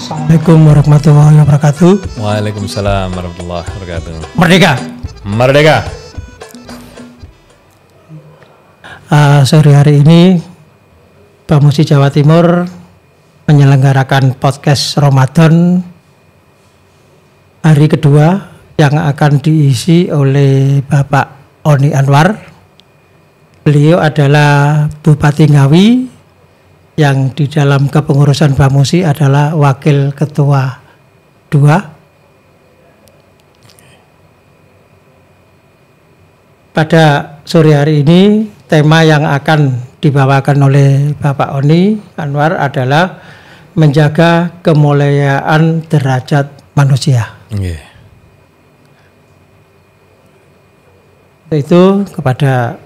Assalamualaikum warahmatullahi wabarakatuh. Waalaikumsalam warahmatullahi wabarakatuh. Merdeka. Merdeka. Sore hari ini Bamusi Jawa Timur menyelenggarakan podcast Ramadan hari kedua yang akan diisi oleh Bapak Oni Anwar. Beliau adalah Bupati Ngawi yang di dalam kepengurusan Bamusi adalah Wakil Ketua 2. Pada sore hari ini tema yang akan dibawakan oleh Bapak Oni Anwar adalah menjaga kemuliaan derajat manusia. Itu kepada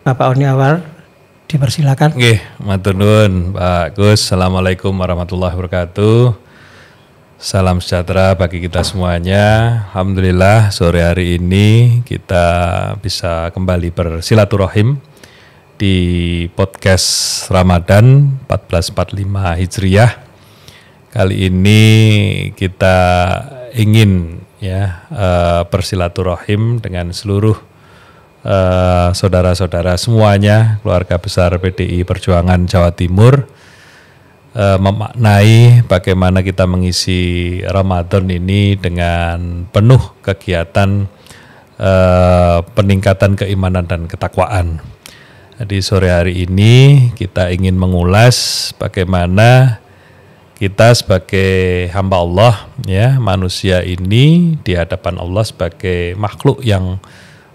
Bapak Oni Anwar. Dipersilakan. Matur nuwun Pak Gus. Assalamualaikum warahmatullahi wabarakatuh. Salam sejahtera bagi kita semuanya. Alhamdulillah sore hari ini kita bisa kembali bersilaturahim di podcast Ramadan 1445 Hijriah. Kali ini kita ingin bersilaturahim dengan seluruh saudara-saudara semuanya, keluarga besar PDI Perjuangan Jawa Timur, memaknai bagaimana kita mengisi Ramadan ini dengan penuh kegiatan peningkatan keimanan dan ketakwaan. Jadi sore hari ini kita ingin mengulas bagaimana kita sebagai hamba Allah, manusia ini di hadapan Allah sebagai makhluk yang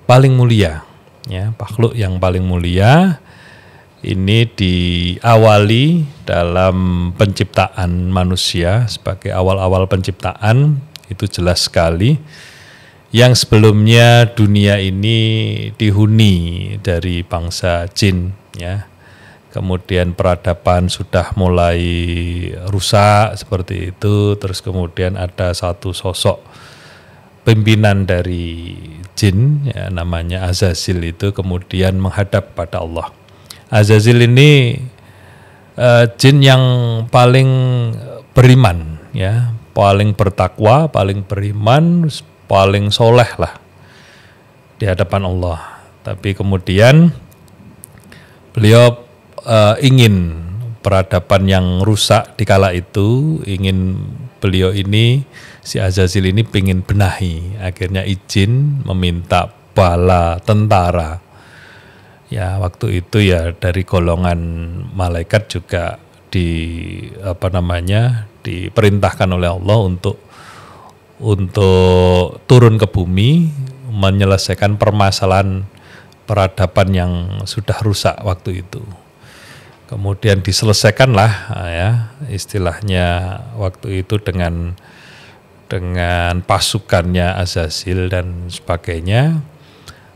paling mulia, makhluk yang paling mulia ini diawali dalam penciptaan manusia. Sebagai awal-awal penciptaan itu jelas sekali, yang sebelumnya dunia ini dihuni dari bangsa jin, kemudian peradaban sudah mulai rusak seperti itu, terus kemudian ada satu sosok pimpinan dari jin, namanya Azazil, itu kemudian menghadap pada Allah. Azazil ini jin yang paling beriman, paling bertakwa, paling beriman, paling soleh lah di hadapan Allah. Tapi kemudian beliau ingin peradaban yang rusak di kala itu, ingin beliau ini, si Azazil ini pengen benahi, akhirnya izin meminta bala tentara. Ya waktu itu dari golongan malaikat juga diperintahkan oleh Allah untuk turun ke bumi menyelesaikan permasalahan peradaban yang sudah rusak waktu itu. Kemudian diselesaikanlah istilahnya waktu itu dengan pasukannya Azazil dan sebagainya.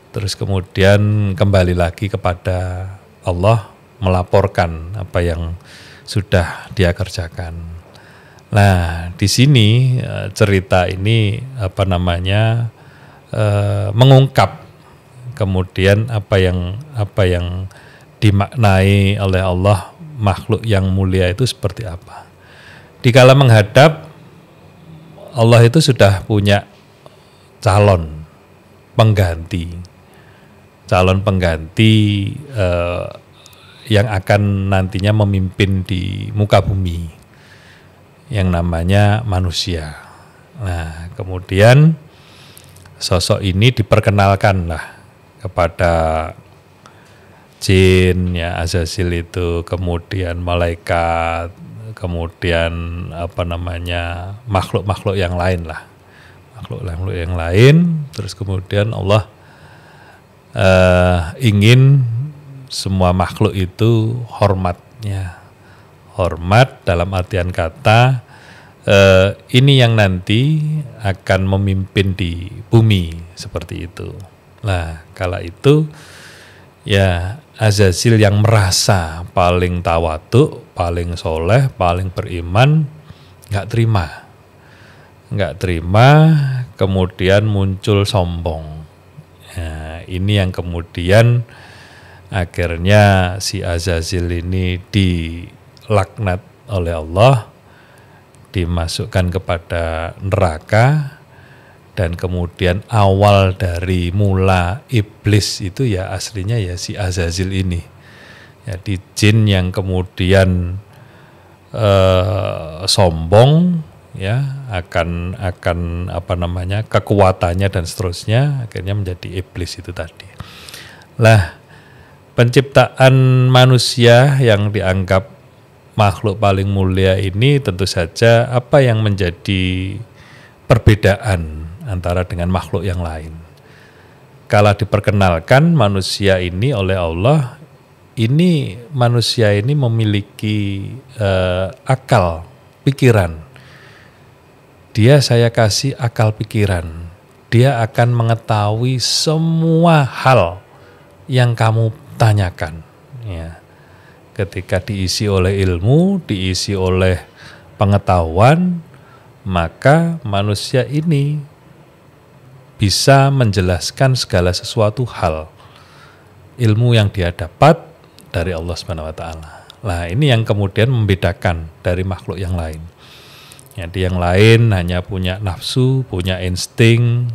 Terus kemudian kembali lagi kepada Allah melaporkan apa yang sudah dia kerjakan. Nah, di sini cerita ini mengungkap kemudian apa yang dimaknai oleh Allah makhluk yang mulia itu seperti apa. Dikala menghadap Allah itu sudah punya calon pengganti yang akan nantinya memimpin di muka bumi yang namanya manusia. Nah, kemudian sosok ini diperkenalkanlah kepada jin, Azazil itu, kemudian malaikat, kemudian makhluk-makhluk yang lain lah, makhluk-makhluk yang lain. Terus kemudian Allah ingin semua makhluk itu hormat dalam artian kata ini yang nanti akan memimpin di bumi seperti itu. Nah, kala itu Azazil yang merasa paling tawadhu, paling soleh, paling beriman, nggak terima, kemudian muncul sombong. Nah, ini yang kemudian akhirnya si Azazil ini dilaknat oleh Allah, dimasukkan kepada neraka, dan kemudian awal dari mula iblis itu ya aslinya ya si Azazil ini. Jadi jin yang kemudian sombong ya, akan apa namanya, kekuatannya dan seterusnya, akhirnya menjadi iblis itu tadi. Lah, penciptaan manusia yang dianggap makhluk paling mulia ini tentu saja apa yang menjadi perbedaan antara dengan makhluk yang lain. Kala diperkenalkan manusia ini oleh Allah, ini manusia ini memiliki akal, pikiran. Dia saya kasih akal pikiran. Dia akan mengetahui semua hal yang kamu tanyakan. Ya. Ketika diisi oleh ilmu, diisi oleh pengetahuan, maka manusia ini bisa menjelaskan segala sesuatu hal. Ilmu yang dia dapat dari Allah Subhanahu wa taala. Nah, ini yang kemudian membedakan dari makhluk yang lain. Jadi yang lain hanya punya nafsu, punya insting,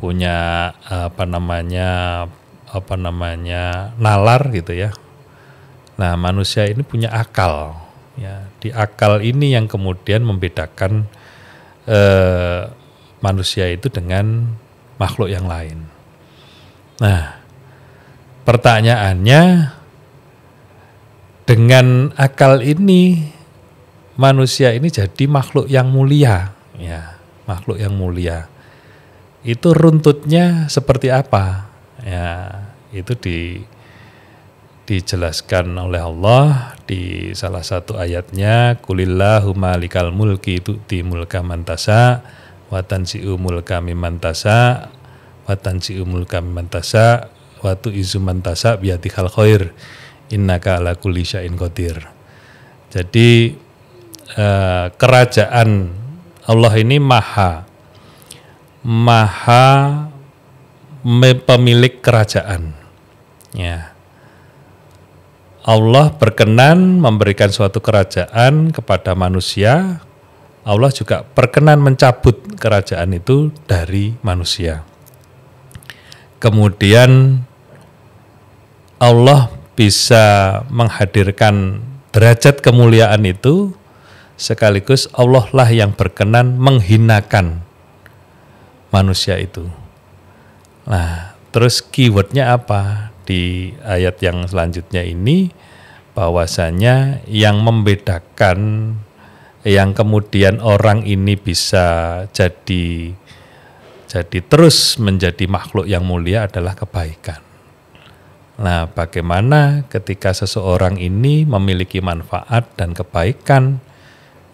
punya apa namanya nalar gitu ya. Nah, manusia ini punya akal. Ya, di akal ini yang kemudian membedakan manusia itu dengan makhluk yang lain. Nah, pertanyaannya, dengan akal ini manusia ini jadi makhluk yang mulia, ya, makhluk yang mulia. Itu runtutnya seperti apa? Ya, itu dijelaskan oleh Allah di salah satu ayatnya, Qulillahumma malikal mulki tu'ti mulka man tasha wa tanzi'u mulka mimman tasha wa tanzi'u mulka mimman tasha wa tu'izzu man tasha biyadikal khair innaka ala kulli syai'in qadir. Jadi kerajaan Allah ini maha pemilik kerajaan. Ya. Allah berkenan memberikan suatu kerajaan kepada manusia. Allah juga berkenan mencabut kerajaan itu dari manusia. Kemudian Allah bisa menghadirkan derajat kemuliaan itu, sekaligus Allah lah yang berkenan menghinakan manusia itu. Nah, terus keywordnya apa? Di ayat yang selanjutnya ini, bahwasanya yang membedakan, yang kemudian orang ini bisa jadi terus menjadi makhluk yang mulia adalah kebaikan. Nah, bagaimana ketika seseorang ini memiliki manfaat dan kebaikan,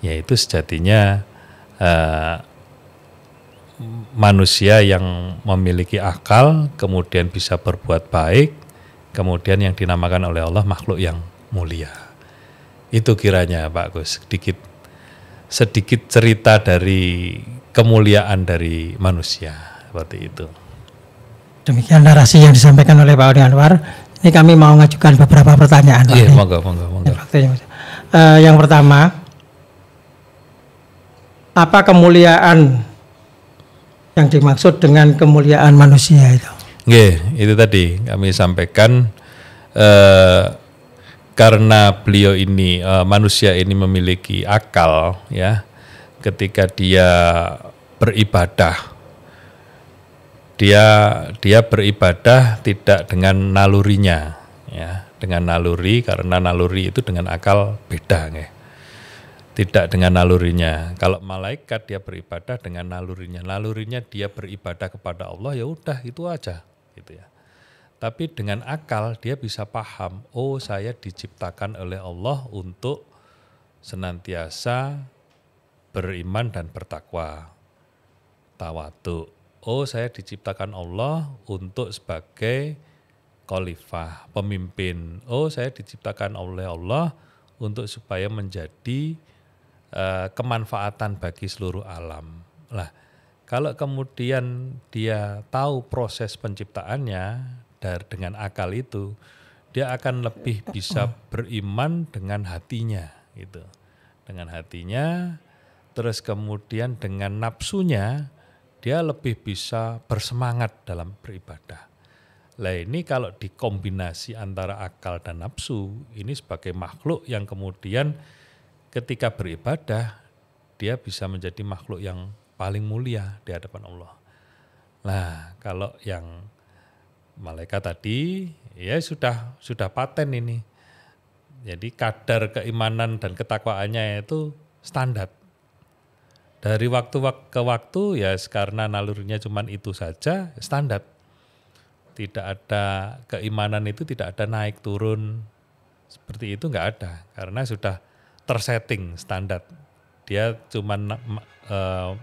yaitu sejatinya manusia yang memiliki akal, kemudian bisa berbuat baik, kemudian yang dinamakan oleh Allah makhluk yang mulia. Itu kiranya Pak Gus, sedikit cerita dari kemuliaan dari manusia, seperti itu. Demikian narasi yang disampaikan oleh Pak Oni Anwar. Ini kami mau mengajukan beberapa pertanyaan. Iya, monggo. Yang pertama, apa kemuliaan yang dimaksud dengan kemuliaan manusia itu? Nggih, itu tadi kami sampaikan, karena beliau ini manusia ini memiliki akal, ya. Ketika dia beribadah, dia beribadah tidak dengan nalurinya, ya, dengan naluri, karena naluri itu dengan akal beda, nggih. Tidak dengan nalurinya. Kalau malaikat dia beribadah dengan nalurinya. Nalurinya dia beribadah kepada Allah, ya udah itu aja, gitu ya. Tapi dengan akal dia bisa paham, oh saya diciptakan oleh Allah untuk senantiasa beriman dan bertakwa, tawadhu. Oh saya diciptakan Allah untuk sebagai khalifah, pemimpin. Oh saya diciptakan oleh Allah untuk supaya menjadi kemanfaatan bagi seluruh alam. Lah, kalau kemudian dia tahu proses penciptaannya dengan akal itu, dia akan lebih bisa beriman dengan hatinya, gitu. Dengan hatinya, terus kemudian dengan nafsunya dia lebih bisa bersemangat dalam beribadah. Lah ini kalau dikombinasi antara akal dan nafsu, ini sebagai makhluk yang kemudian ketika beribadah dia bisa menjadi makhluk yang paling mulia di hadapan Allah. Nah, kalau yang malaikat tadi ya sudah paten ini. Jadi kadar keimanan dan ketakwaannya itu standar. Dari waktu ke waktu ya karena nalurinya cuma itu saja standar. Tidak ada keimanan itu tidak ada naik turun seperti itu nggak ada karena sudah tersetting standar. Dia cuma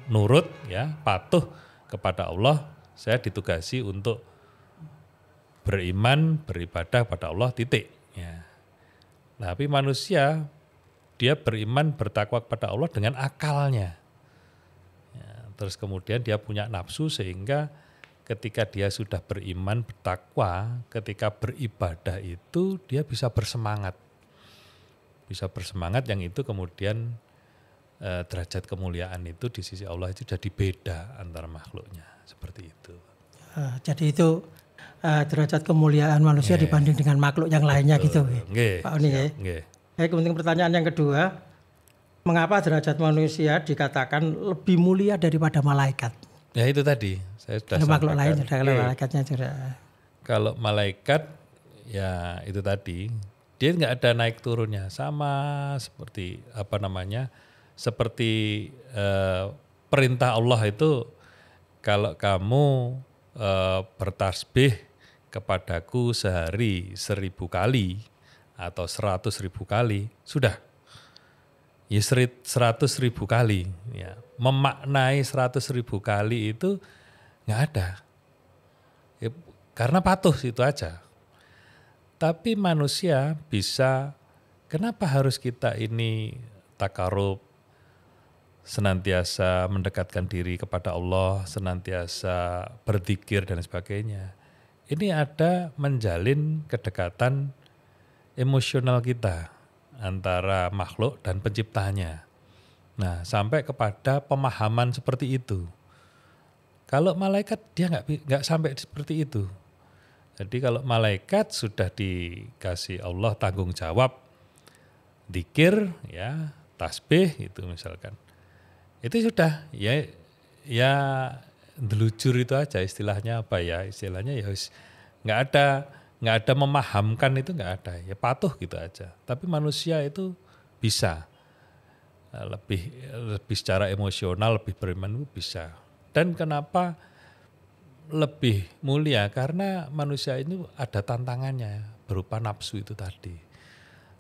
nurut ya patuh kepada Allah. Saya ditugasi untuk beriman beribadah pada Allah titik. Ya. Tapi manusia dia beriman bertakwa kepada Allah dengan akalnya. Ya, terus kemudian dia punya nafsu sehingga ketika dia sudah beriman bertakwa, ketika beribadah itu dia bisa bersemangat. Bisa bersemangat yang itu kemudian derajat kemuliaan itu di sisi Allah itu jadi beda antara makhluknya. Seperti itu. Jadi itu derajat kemuliaan manusia dibanding dengan makhluk yang lainnya gitu, Pak Oni. Kemudian pertanyaan yang kedua, mengapa derajat manusia dikatakan lebih mulia daripada malaikat? Ya itu tadi, saya sudah sampaikan. Makhluk lain ada kalau malaikatnya juga. Kalau malaikat ya itu tadi, dia nggak ada naik turunnya, sama seperti seperti perintah Allah itu kalau kamu bertasbih kepadaku sehari 1000 kali atau 100.000 kali, sudah. Ya 100.000 kali. Ya. Memaknai 100.000 kali itu nggak ada. Ya, karena patuh itu aja. Tapi manusia bisa, kenapa harus kita ini takarub, senantiasa mendekatkan diri kepada Allah, senantiasa berzikir dan sebagainya. Ini ada menjalin kedekatan emosional kita antara makhluk dan penciptanya. Nah, sampai kepada pemahaman seperti itu. Kalau malaikat dia nggak sampai seperti itu. Jadi kalau malaikat sudah dikasih Allah tanggung jawab, dzikir, ya, tasbih itu misalkan. Itu sudah ya delujur itu aja istilahnya apa ya? Istilahnya ya nggak ada memahamkan itu nggak ada, ya patuh gitu aja. Tapi manusia itu bisa lebih secara emosional lebih beriman itu bisa. Dan kenapa lebih mulia? Karena manusia ini ada tantangannya berupa nafsu itu tadi.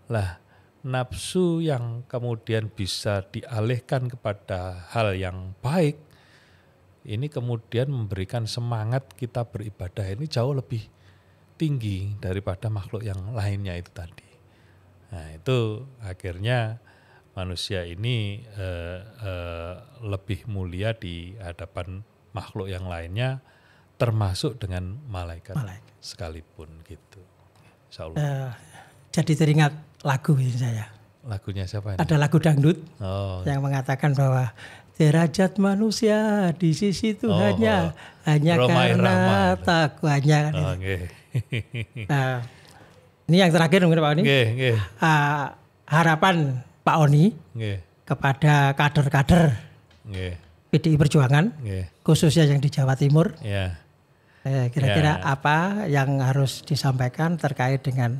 Lah, nafsu yang kemudian bisa dialihkan kepada hal yang baik, ini kemudian memberikan semangat kita beribadah ini jauh lebih tinggi daripada makhluk yang lainnya itu tadi. Nah itu akhirnya manusia ini lebih mulia di hadapan makhluk yang lainnya, termasuk dengan malaikat sekalipun gitu. Insya Allah. Jadi teringat lagu ini saya. Lagunya siapa ini? Ada lagu dangdut yang mengatakan bahwa derajat manusia di sisi Tuhannya hanya karena takwanya. Nah, ini yang terakhir mungkin Pak Oni. Harapan Pak Oni kepada kader-kader PDI Perjuangan, khususnya yang di Jawa Timur. Kira-kira apa yang harus disampaikan terkait dengan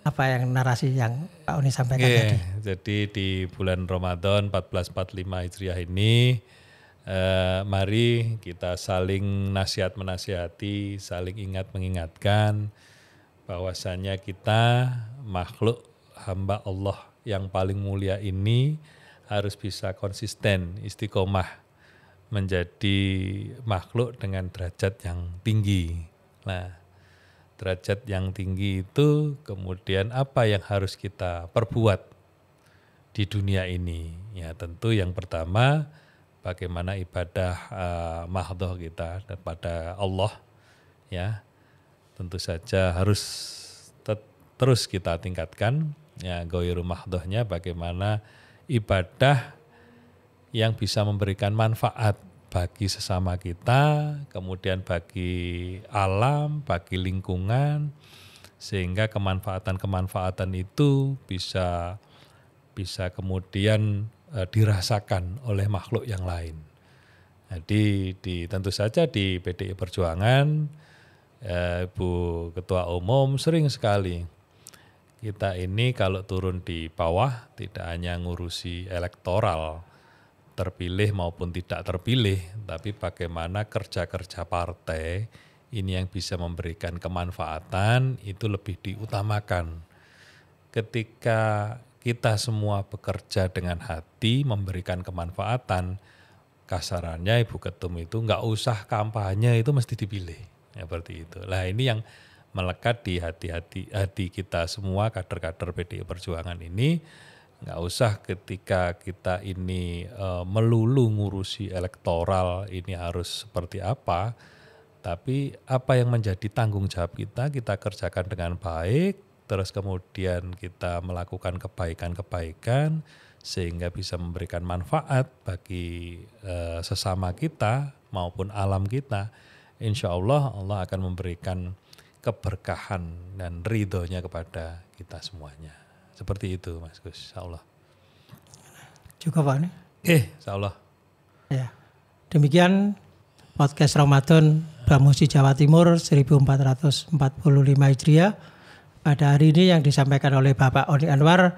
apa yang narasi yang Pak Oni sampaikan tadi? Jadi di bulan Ramadan 1445 Hijriah ini, mari kita saling nasihat menasihati, saling ingat mengingatkan bahwasanya kita makhluk hamba Allah yang paling mulia ini harus bisa konsisten, istiqomah menjadi makhluk dengan derajat yang tinggi. Nah, derajat yang tinggi itu kemudian apa yang harus kita perbuat di dunia ini? Ya tentu yang pertama bagaimana ibadah mahdhah kita kepada Allah, ya tentu saja harus terus kita tingkatkan. Ya ghairu mahdhahnya bagaimana ibadah yang bisa memberikan manfaat bagi sesama kita, kemudian bagi alam, bagi lingkungan, sehingga kemanfaatan-kemanfaatan itu bisa kemudian dirasakan oleh makhluk yang lain. Jadi tentu saja di PDI Perjuangan, Ibu Ketua Umum sering sekali kita ini kalau turun di bawah tidak hanya ngurusi elektoral, terpilih maupun tidak terpilih, tapi bagaimana kerja-kerja partai ini yang bisa memberikan kemanfaatan itu lebih diutamakan. Ketika kita semua bekerja dengan hati memberikan kemanfaatan, kasarannya Ibu Ketum itu nggak usah kampanye itu mesti dipilih, seperti itu. Lah ini yang melekat di hati kita semua kader-kader PDI Perjuangan ini. Nggak usah ketika kita ini melulu ngurusi elektoral ini harus seperti apa, tapi apa yang menjadi tanggung jawab kita kerjakan dengan baik, terus kemudian kita melakukan kebaikan-kebaikan sehingga bisa memberikan manfaat bagi sesama kita maupun alam kita. Insya Allah akan memberikan keberkahan dan ridhonya kepada kita semuanya. Seperti itu Mas Gus, insya Allah. Cukup Pak nih? Insya Allah. Ya, demikian podcast Ramadan Bamusi Jawa Timur 1445 Hijriah. Pada hari ini yang disampaikan oleh Bapak Oni Anwar,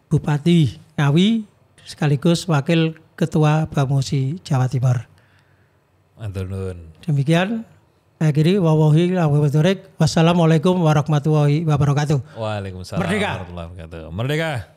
Bupati Ngawi sekaligus Wakil Ketua Bamusi Jawa Timur. Antun. Demikian. Wassalamualaikum warahmatullahi wabarakatuh. Waalaikumsalam Merdeka. warahmatullahi wabarakatuh. Merdeka.